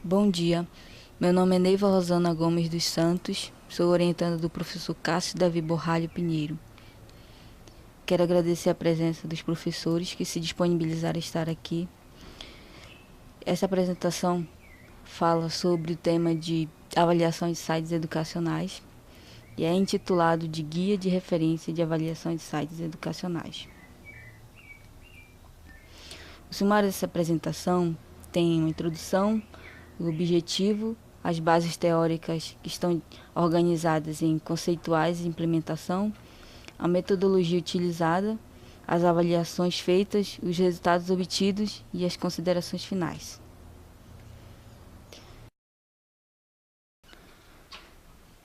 Bom dia, meu nome é Neiva Rosana Gomes dos Santos, sou orientanda do professor Cássio Davi Borralho Pinheiro. Quero agradecer a presença dos professores que se disponibilizaram a estar aqui. Essa apresentação fala sobre o tema de avaliação de sites educacionais e é intitulado de Guia de Referência de Avaliação de Sites Educacionais. O sumário dessa apresentação tem uma introdução, o objetivo, as bases teóricas que estão organizadas em conceituais e implementação, a metodologia utilizada, as avaliações feitas, os resultados obtidos e as considerações finais.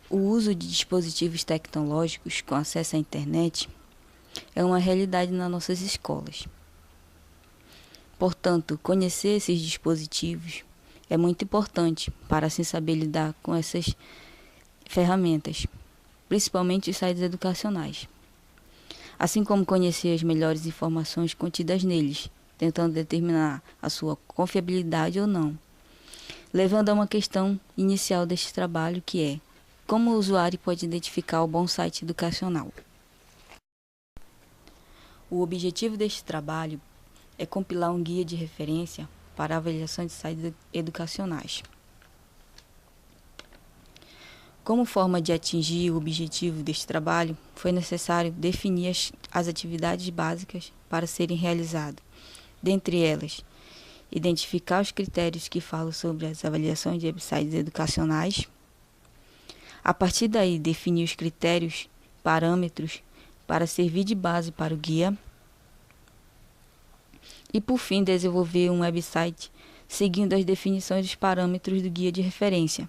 O uso de dispositivos tecnológicos com acesso à internet é uma realidade nas nossas escolas. Portanto, conhecer esses dispositivos é muito importante para assim saber lidar com essas ferramentas, principalmente os sites educacionais, assim como conhecer as melhores informações contidas neles, tentando determinar a sua confiabilidade ou não, levando a uma questão inicial deste trabalho, que é como o usuário pode identificar o bom site educacional. O objetivo deste trabalho é compilar um guia de referência para a avaliação de sites educacionais. Como forma de atingir o objetivo deste trabalho, foi necessário definir as atividades básicas para serem realizadas. Dentre elas, identificar os critérios que falam sobre as avaliações de sites educacionais. A partir daí, definir os critérios, parâmetros, para servir de base para o guia. E, por fim, desenvolver um website seguindo as definições dos parâmetros do guia de referência,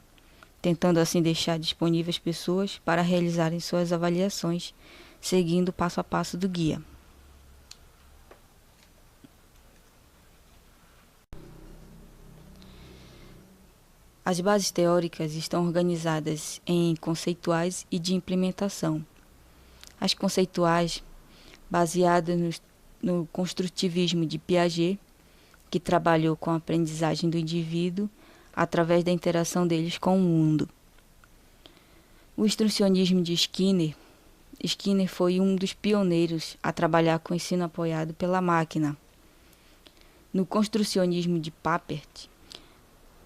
tentando assim deixar disponíveis pessoas para realizarem suas avaliações, seguindo o passo a passo do guia. As bases teóricas estão organizadas em conceituais e de implementação. As conceituais, baseadas no construtivismo de Piaget, que trabalhou com a aprendizagem do indivíduo através da interação deles com o mundo. O instrucionismo de Skinner foi um dos pioneiros a trabalhar com ensino apoiado pela máquina. No construcionismo de Papert,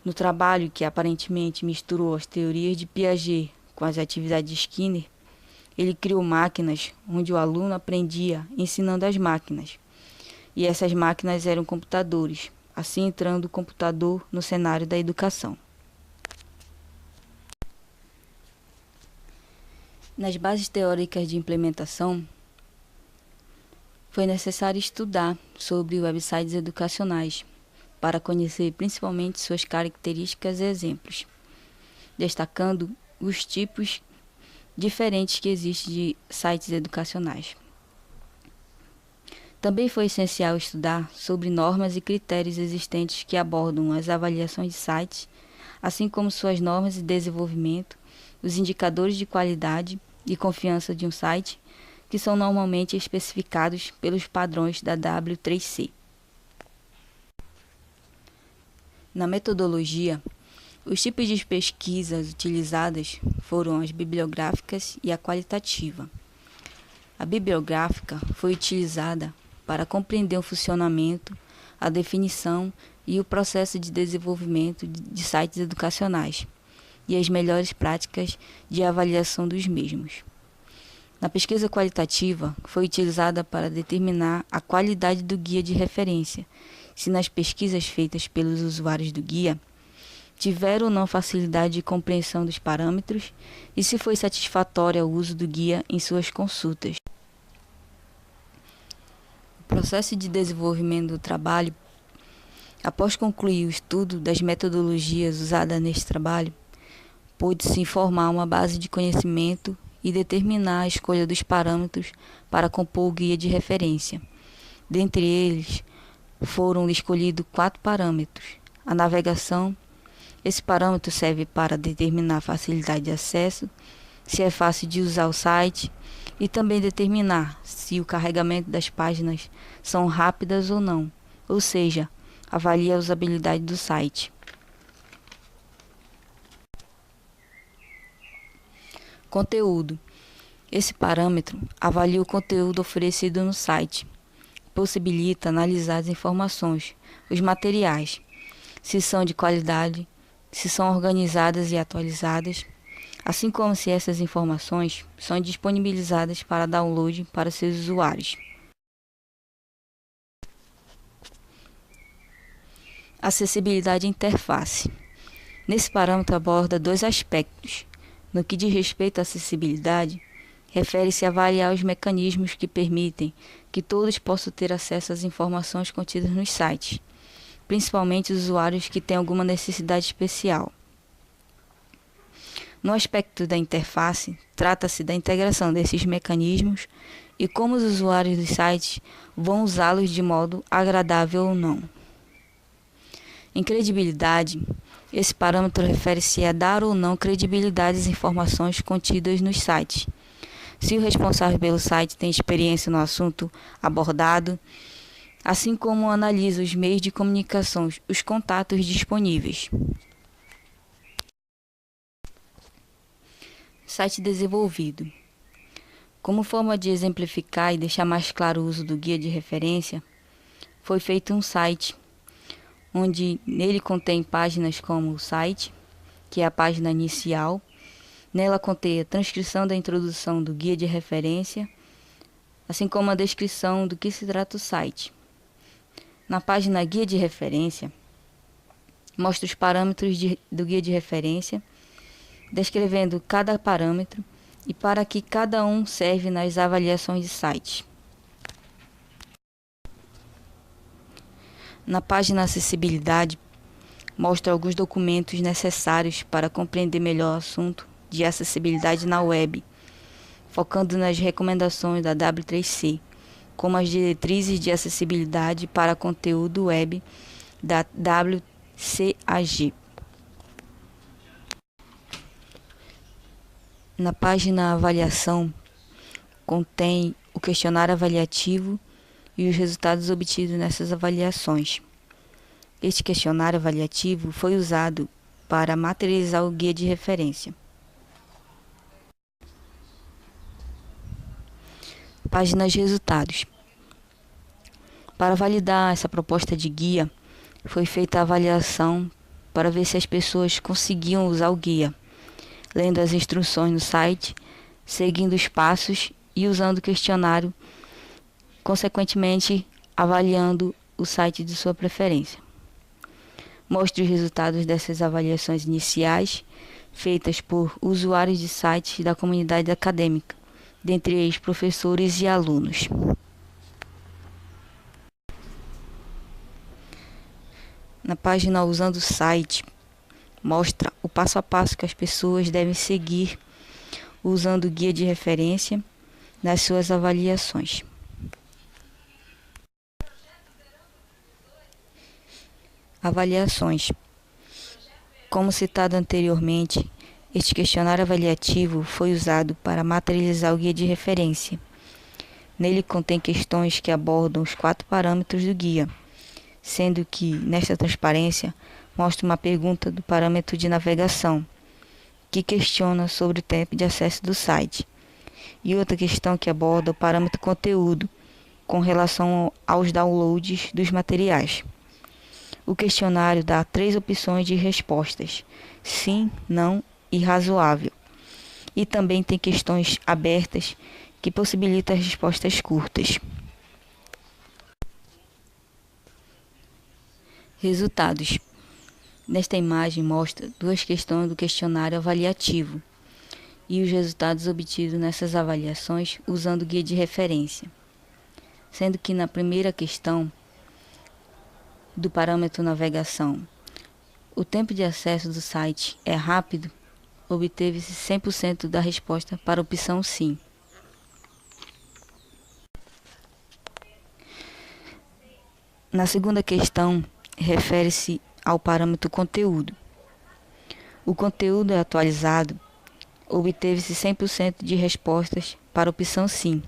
no trabalho que aparentemente misturou as teorias de Piaget com as atividades de Skinner, ele criou máquinas onde o aluno aprendia ensinando as máquinas. E essas máquinas eram computadores, assim entrando o computador no cenário da educação. Nas bases teóricas de implementação, foi necessário estudar sobre websites educacionais, para conhecer principalmente suas características e exemplos, destacando os tipos diferentes que existem de sites educacionais. Também foi essencial estudar sobre normas e critérios existentes que abordam as avaliações de sites, assim como suas normas de desenvolvimento, os indicadores de qualidade e confiança de um site, que são normalmente especificados pelos padrões da W3C. Na metodologia, os tipos de pesquisas utilizadas foram as bibliográficas e a qualitativa. A bibliográfica foi utilizada para compreender o funcionamento, a definição e o processo de desenvolvimento de sites educacionais e as melhores práticas de avaliação dos mesmos. Na pesquisa qualitativa, foi utilizada para determinar a qualidade do guia de referência, se nas pesquisas feitas pelos usuários do guia tiveram ou não facilidade de compreensão dos parâmetros e se foi satisfatório o uso do guia em suas consultas. O processo de desenvolvimento do trabalho, após concluir o estudo das metodologias usadas neste trabalho, pôde-se formar uma base de conhecimento e determinar a escolha dos parâmetros para compor o guia de referência. Dentre eles, foram escolhidos 4 parâmetros. A navegação, esse parâmetro serve para determinar a facilidade de acesso, se é fácil de usar o site, e também determinar se o carregamento das páginas são rápidas ou não, ou seja, avalia a usabilidade do site. Conteúdo. Esse parâmetro avalia o conteúdo oferecido no site. Possibilita analisar as informações, os materiais, se são de qualidade, se são organizadas e atualizadas, assim como se essas informações são disponibilizadas para download para seus usuários. Acessibilidade e interface. Nesse parâmetro aborda dois aspectos. No que diz respeito à acessibilidade, refere-se a avaliar os mecanismos que permitem que todos possam ter acesso às informações contidas nos sites, principalmente os usuários que têm alguma necessidade especial. No aspecto da interface, trata-se da integração desses mecanismos e como os usuários dos sites vão usá-los de modo agradável ou não. Em credibilidade, esse parâmetro refere-se a dar ou não credibilidade às informações contidas nos sites. Se o responsável pelo site tem experiência no assunto abordado, assim como analisa os meios de comunicação, os contatos disponíveis. Site desenvolvido. Como forma de exemplificar e deixar mais claro o uso do guia de referência, foi feito um site, onde nele contém páginas como o site, que é a página inicial. Nela contém a transcrição da introdução do guia de referência, assim como a descrição do que se trata o site. Na página Guia de Referência, mostra os parâmetros do guia de referência, descrevendo cada parâmetro e para que cada um serve nas avaliações de site. Na página Acessibilidade, mostra alguns documentos necessários para compreender melhor o assunto de acessibilidade na web, focando nas recomendações da W3C, como as diretrizes de acessibilidade para conteúdo web da WCAG. Na página Avaliação, contém o questionário avaliativo e os resultados obtidos nessas avaliações. Este questionário avaliativo foi usado para materializar o guia de referência. Páginas de resultados. Para validar essa proposta de guia, foi feita a avaliação para ver se as pessoas conseguiam usar o guia, lendo as instruções no site, seguindo os passos e usando o questionário, consequentemente avaliando o site de sua preferência. Mostre os resultados dessas avaliações iniciais, feitas por usuários de sites da comunidade acadêmica, dentre eles professores e alunos. Na página Usando o Site, mostra o passo a passo que as pessoas devem seguir usando o guia de referência nas suas avaliações. Avaliações. Como citado anteriormente, este questionário avaliativo foi usado para materializar o guia de referência. Nele contém questões que abordam os 4 parâmetros do guia, sendo que, nesta transparência, mostra uma pergunta do parâmetro de navegação, que questiona sobre o tempo de acesso do site, e outra questão que aborda o parâmetro conteúdo, com relação aos downloads dos materiais. O questionário dá 3 opções de respostas: sim, não e razoável. E também tem questões abertas que possibilitam as respostas curtas. Resultados. Nesta imagem mostra 2 questões do questionário avaliativo e os resultados obtidos nessas avaliações usando o guia de referência. Sendo que na primeira questão do parâmetro navegação, o tempo de acesso do site é rápido, obteve-se 100% da resposta para a opção sim. Na segunda questão, refere-se ao parâmetro conteúdo. O conteúdo é atualizado, obteve-se 100% de respostas para a opção sim,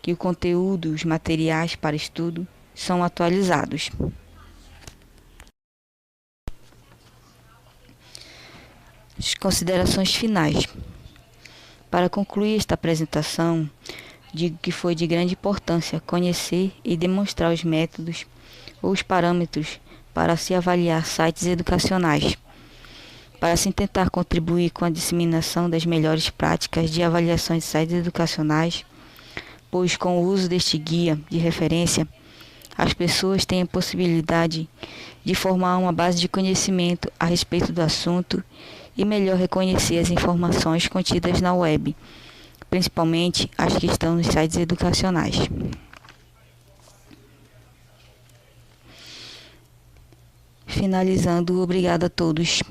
que o conteúdo, os materiais para estudo, são atualizados. As considerações finais. Para concluir esta apresentação, digo que foi de grande importância conhecer e demonstrar os métodos ou os parâmetros para se avaliar sites educacionais, para se tentar contribuir com a disseminação das melhores práticas de avaliação de sites educacionais, pois com o uso deste guia de referência, as pessoas têm a possibilidade de formar uma base de conhecimento a respeito do assunto e melhor reconhecer as informações contidas na web, principalmente as que estão nos sites educacionais. Finalizando, obrigado a todos.